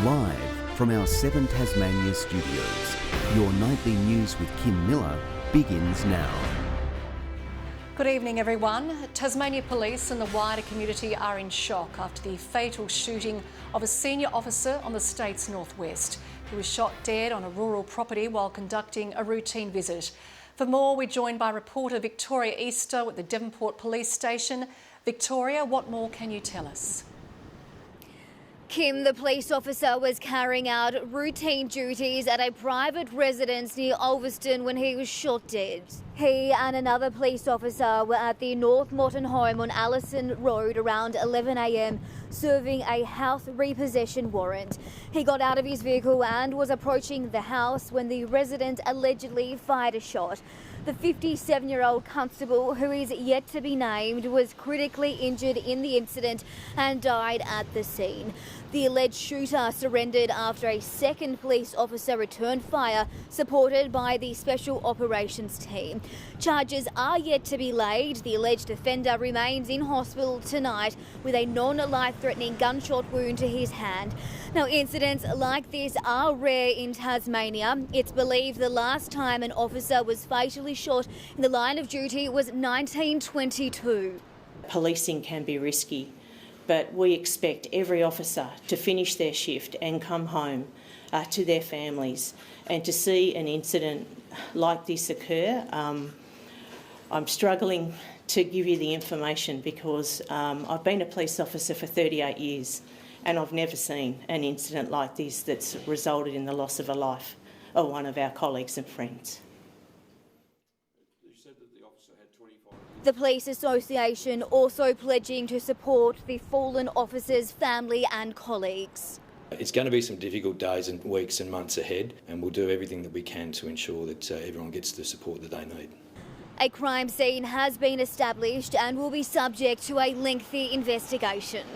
Live from our 7 Tasmania studios, your nightly news with Kim Miller begins now. Good evening, everyone. Tasmania Police and the wider community are in shock after the fatal shooting of a senior officer on the state's northwest. He was shot dead on a rural property while conducting a routine visit. For more, we're joined by reporter Victoria Easter at the Devonport Police Station. Victoria, what more can you tell us? Kim, the police officer, was carrying out routine duties at a private residence near Ulverston when he was shot dead. He and another police officer were at the North Morton home on Allison Road around 11 a.m, serving a house repossession warrant. He got out of his vehicle and was approaching the house when the resident allegedly fired a shot. The 57-year-old constable, who is yet to be named, was critically injured in the incident and died at the scene. The alleged shooter surrendered after a second police officer returned fire, supported by the Special Operations Team. Charges are yet to be laid. The alleged offender remains in hospital tonight with a non-life-threatening gunshot wound to his hand. Now, incidents like this are rare in Tasmania. It's believed the last time an officer was fatally shot in the line of duty was 1922. Policing can be risky, but we expect every officer to finish their shift and come home to their families. And to see an incident like this occur, I'm struggling to give you the information because I've been a police officer for 38 years and I've never seen an incident like this that's resulted in the loss of a life of one of our colleagues and friends. The Police Association also pledging to support the fallen officer's family and colleagues. It's going to be some difficult days and weeks and months ahead, and we'll do everything that we can to ensure that everyone gets the support that they need. A crime scene has been established and will be subject to a lengthy investigation.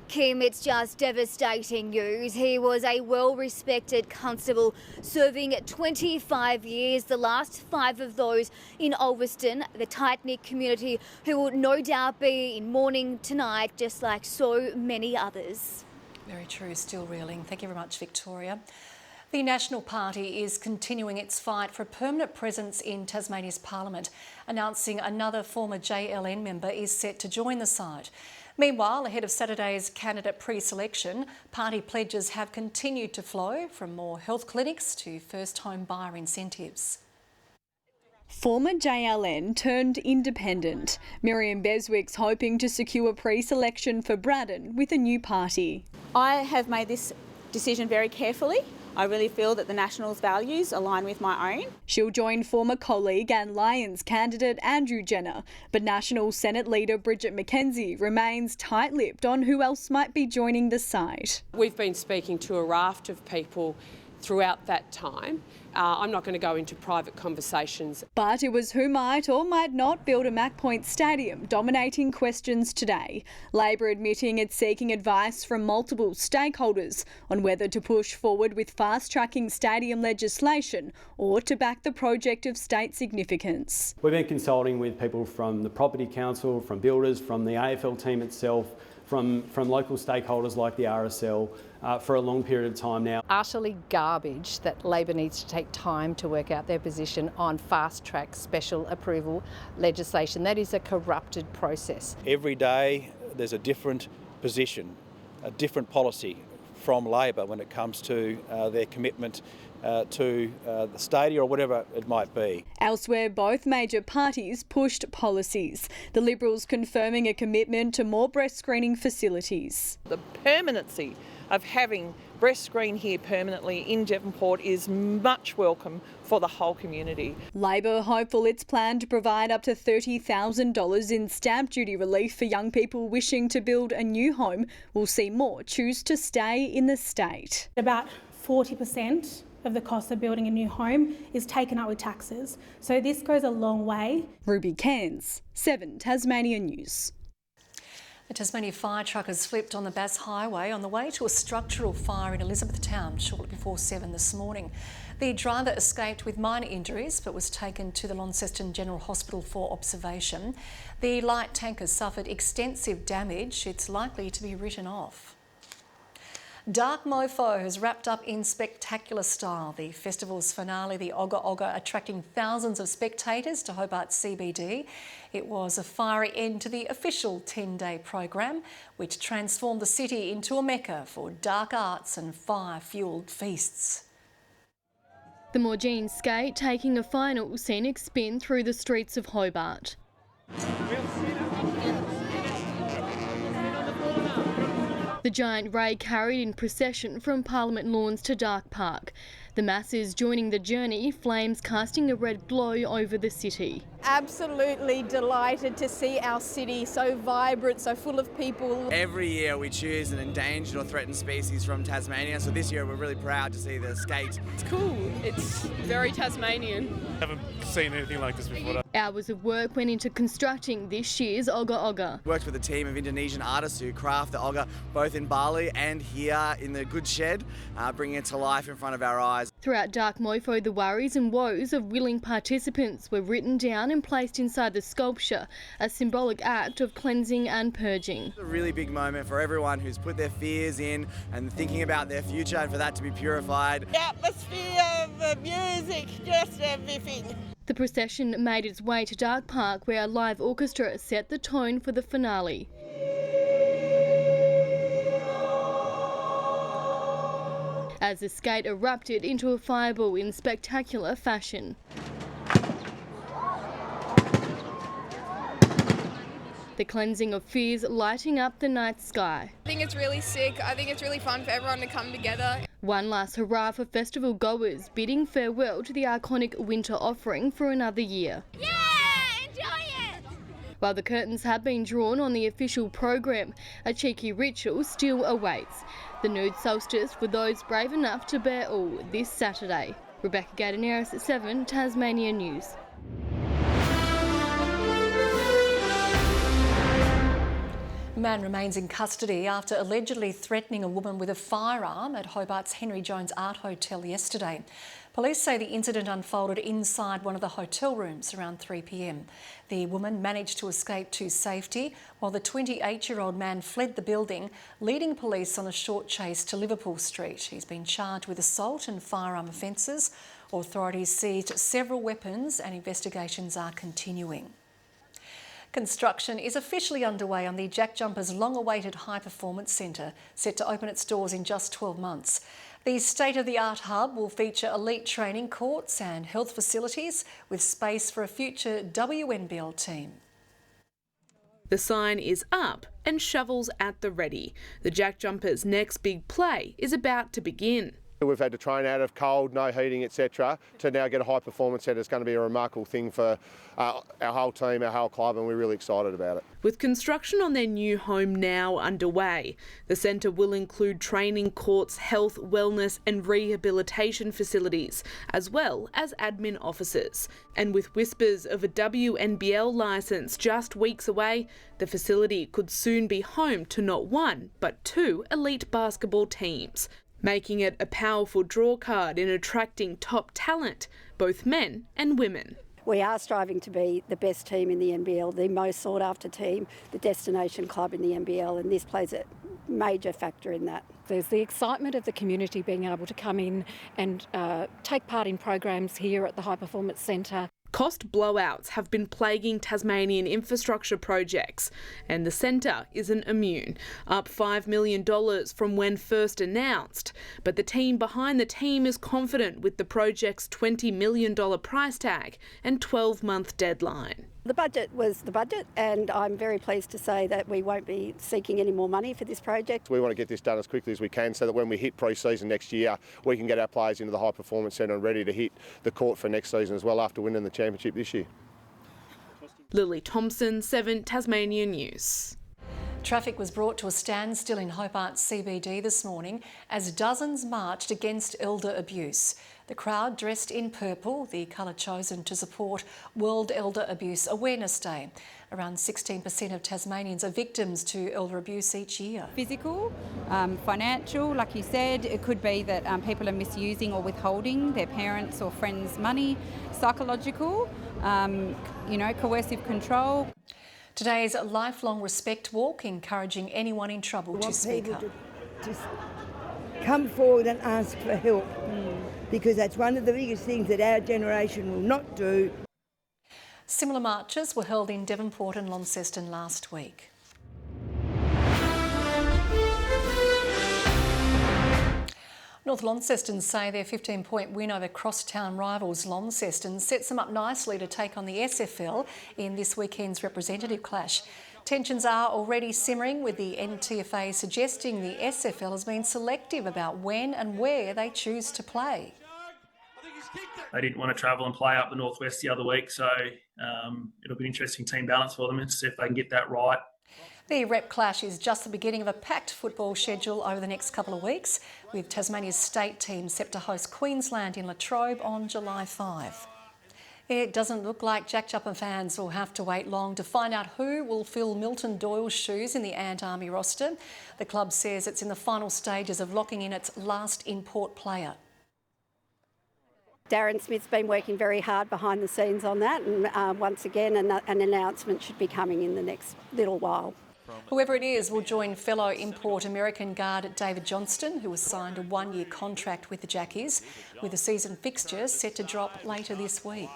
Kim, it's just devastating news. He was a well-respected constable, serving 25 years, the last 5 of those in Ulverston, the tight-knit community who will no doubt be in mourning tonight, just like so many others. Very true, still reeling. Thank you very much, Victoria. The National Party is continuing its fight for a permanent presence in Tasmania's Parliament, announcing another former JLN member is set to join the side. Meanwhile, ahead of Saturday's candidate pre-selection, party pledges have continued to flow, from more health clinics to first home buyer incentives. Former JLN turned independent. Miriam Beswick's hoping to secure pre-selection for Braddon with a new party. I have made this decision very carefully. I really feel that the Nationals' values align with my own. She'll join former colleague and Lions candidate Andrew Jenner, but National Senate leader Bridget McKenzie remains tight-lipped on who else might be joining the side. We've been speaking to a raft of people throughout that time. I'm not going to go into private conversations. But it was who might or might not build a Mac Point stadium dominating questions today. Labor admitting it's seeking advice from multiple stakeholders on whether to push forward with fast-tracking stadium legislation or to back the project of state significance. We've been consulting with people from the Property Council, from builders, from the AFL team itself, from local stakeholders like the RSL for a long period of time now. Utterly garbage that Labor needs to take time to work out their position on fast-track special approval legislation. That is a corrupted process. Every day there's a different position, a different policy from Labor when it comes to their commitment to the stadia or whatever it might be. Elsewhere, both major parties pushed policies. The Liberals confirming a commitment to more breast screening facilities. The permanency of having breast screen here permanently in Devonport is much welcome for the whole community. Labor hopeful its plan to provide up to $30,000 in stamp duty relief for young people wishing to build a new home will see more choose to stay in the state. About 40% of the cost of building a new home is taken up with taxes. So this goes a long way. Ruby Cairns, 7 Tasmania News. The Tasmania fire truck has flipped on the Bass Highway on the way to a structural fire in Elizabethtown shortly before 7 this morning. The driver escaped with minor injuries but was taken to the Launceston General Hospital for observation. The light tanker suffered extensive damage. It's likely to be written off. Dark Mofo has wrapped up in spectacular style. The festival's finale, the Ogga Ogga, attracting thousands of spectators to Hobart CBD. It was a fiery end to the official 10-day program, which transformed the city into a mecca for dark arts and fire-fuelled feasts. The Morgine skate taking a final scenic spin through the streets of Hobart. The giant ray carried in procession from Parliament Lawns to Dark Park. The masses joining the journey, flames casting a red glow over the city. Absolutely delighted to see our city so vibrant, so full of people. Every year we choose an endangered or threatened species from Tasmania, so this year we're really proud to see the skate. It's cool, it's very Tasmanian. Haven't seen anything like this before. Hours of work went into constructing this year's Ogga Ogga. Worked with a team of Indonesian artists who craft the Ogga both in Bali and here in the Good Shed, bringing it to life in front of our eyes. Throughout Dark Mofo, the worries and woes of willing participants were written down and placed inside the sculpture, a symbolic act of cleansing and purging. It's a really big moment for everyone who's put their fears in and thinking about their future, and for that to be purified. The atmosphere, the music, just everything. The procession made its way to Dark Park, where a live orchestra set the tone for the finale. As the skate erupted into a fireball in spectacular fashion. The cleansing of fears lighting up the night sky. I think it's really sick. I think it's really fun for everyone to come together. One last hurrah for festival goers, bidding farewell to the iconic winter offering for another year. Yeah, enjoy it! While the curtains have been drawn on the official program, a cheeky ritual still awaits. The nude solstice for those brave enough to bear all this Saturday. Rebecca Gadaneris at 7 Tasmania News. A man remains in custody after allegedly threatening a woman with a firearm at Hobart's Henry Jones Art Hotel yesterday. Police say the incident unfolded inside one of the hotel rooms around 3 p.m. The woman managed to escape to safety while the 28-year-old man fled the building, leading police on a short chase to Liverpool Street. He's been charged with assault and firearm offences. Authorities seized several weapons and investigations are continuing. Construction is officially underway on the Jack Jumpers' long-awaited High Performance Centre, set to open its doors in just 12 months. The state-of-the-art hub will feature elite training courts and health facilities with space for a future WNBL team. The sign is up and shovels at the ready. The Jack Jumpers' next big play is about to begin. We've had to train out of cold, no heating, etc. to now get a high performance centre. It's going to be a remarkable thing for our whole team, our whole club, and we're really excited about it. With construction on their new home now underway, the centre will include training courts, health, wellness and rehabilitation facilities, as well as admin offices. And with whispers of a WNBL licence just weeks away, the facility could soon be home to not one, but two elite basketball teams, making it a powerful drawcard in attracting top talent, both men and women. We are striving to be the best team in the NBL, the most sought after team, the destination club in the NBL, and this plays a major factor in that. There's the excitement of the community being able to come in and take part in programs here at the High Performance Centre. Cost blowouts have been plaguing Tasmanian infrastructure projects, and the centre isn't immune, up $5 million from when first announced. But the team behind the team is confident with the project's $20 million price tag and 12-month deadline. The budget was the budget, and I'm very pleased to say that we won't be seeking any more money for this project. We want to get this done as quickly as we can so that when we hit pre-season next year, we can get our players into the High Performance Centre and ready to hit the court for next season as well after winning the championship this year. Lily Thompson, 7 Tasmania News. Traffic was brought to a standstill in Hobart CBD this morning as dozens marched against elder abuse. The crowd dressed in purple, the colour chosen to support World Elder Abuse Awareness Day. Around 16% of Tasmanians are victims to elder abuse each year. Physical, financial, like you said, it could be that people are misusing or withholding their parents' or friends' money. Psychological, coercive control. Today's Lifelong Respect Walk encouraging anyone in trouble to speak up. come forward and ask for help, because that's one of the biggest things that our generation will not do. Similar marches were held in Devonport and Launceston last week. North Launceston say their 15-point win over crosstown rivals Launceston sets them up nicely to take on the SFL in this weekend's representative clash. Tensions are already simmering, with the NTFA suggesting the SFL has been selective about when and where they choose to play. They didn't want to travel and play up the northwest the other week, so it'll be an interesting team balance for them and see if they can get that right. The rep clash is just the beginning of a packed football schedule over the next couple of weeks, with Tasmania's state team set to host Queensland in Latrobe on July 5. It doesn't look like Chapper fans will have to wait long to find out who will fill Milton Doyle's shoes in the Ant Army roster. The club says it's in the final stages of locking in its last import player. Darren Smith's been working very hard behind the scenes on that, and once again an announcement should be coming in the next little while. Whoever it is will join fellow import American guard David Johnston, who has signed a one-year contract with the Jackies, with the season fixtures set to drop later this week.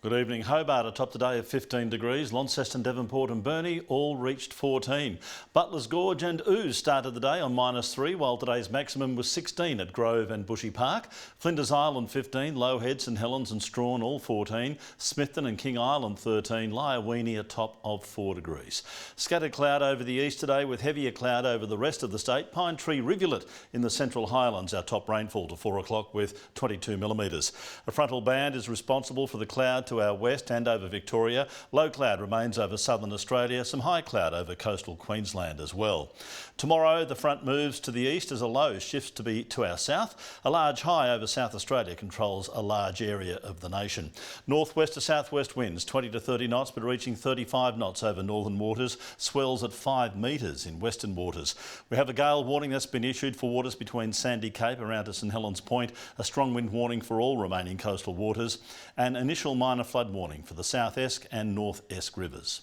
Good evening. Hobart atop today of 15 degrees. Launceston, Devonport and Burnie all reached 14. Butler's Gorge and Ouse started the day on -3, while today's maximum was 16 at Grove and Bushy Park. Flinders Island 15, Low Head, St Helens and Strawn all 14. Smithton and King Island 13, Lyawini a top of 4 degrees. Scattered cloud over the east today with heavier cloud over the rest of the state. Pine Tree Rivulet in the Central Highlands, our top rainfall to 4 o'clock with 22 millimetres. A frontal band is responsible for the cloud to our west and over Victoria. Low cloud remains over southern Australia, some high cloud over coastal Queensland as well. Tomorrow the front moves to the east as a low shifts to be to our south. A large high over South Australia controls a large area of the nation. Northwest to southwest winds 20 to 30 knots but reaching 35 knots over northern waters. Swells at 5 metres in western waters. We have a gale warning that's been issued for waters between Sandy Cape around to St Helens Point. A strong wind warning for all remaining coastal waters. An initial minor flood warning for the South Esk and North Esk rivers.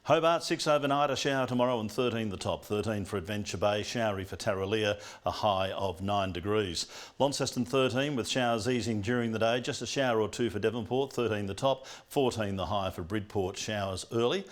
Hobart 6 overnight, a shower tomorrow and 13 the top. 13 for Adventure Bay, showery for Tarraleah, a high of 9 degrees. Launceston 13 with showers easing during the day, just a shower or two for Devonport, 13 the top. 14 the high for Bridport, showers early.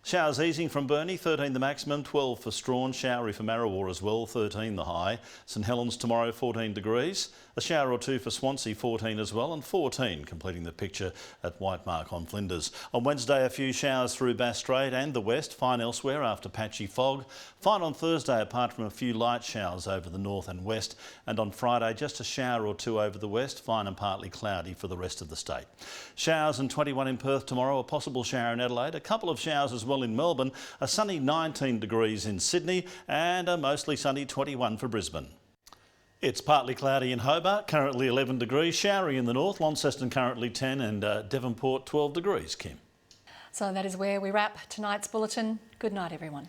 Showers easing from Burnie, 13 the maximum, 12 for Strawn, showery for Marrawar as well, 13 the high. St Helens tomorrow, 14 degrees. A shower or two for Swansea, 14 as well, and 14 completing the picture at Whitemark on Flinders. On Wednesday, a few showers through Bass Strait and the west, fine elsewhere after patchy fog. Fine on Thursday apart from a few light showers over the north and west. And on Friday, just a shower or two over the west, fine and partly cloudy for the rest of the state. Showers and 21 in Perth tomorrow, a possible shower in Adelaide, a couple of showers as well in Melbourne, a sunny 19 degrees in Sydney and a mostly sunny 21 for Brisbane. It's partly cloudy in Hobart, currently 11 degrees, showery in the north, Launceston currently 10 and Devonport 12 degrees, Kim. So that is where we wrap tonight's bulletin. Good night, everyone.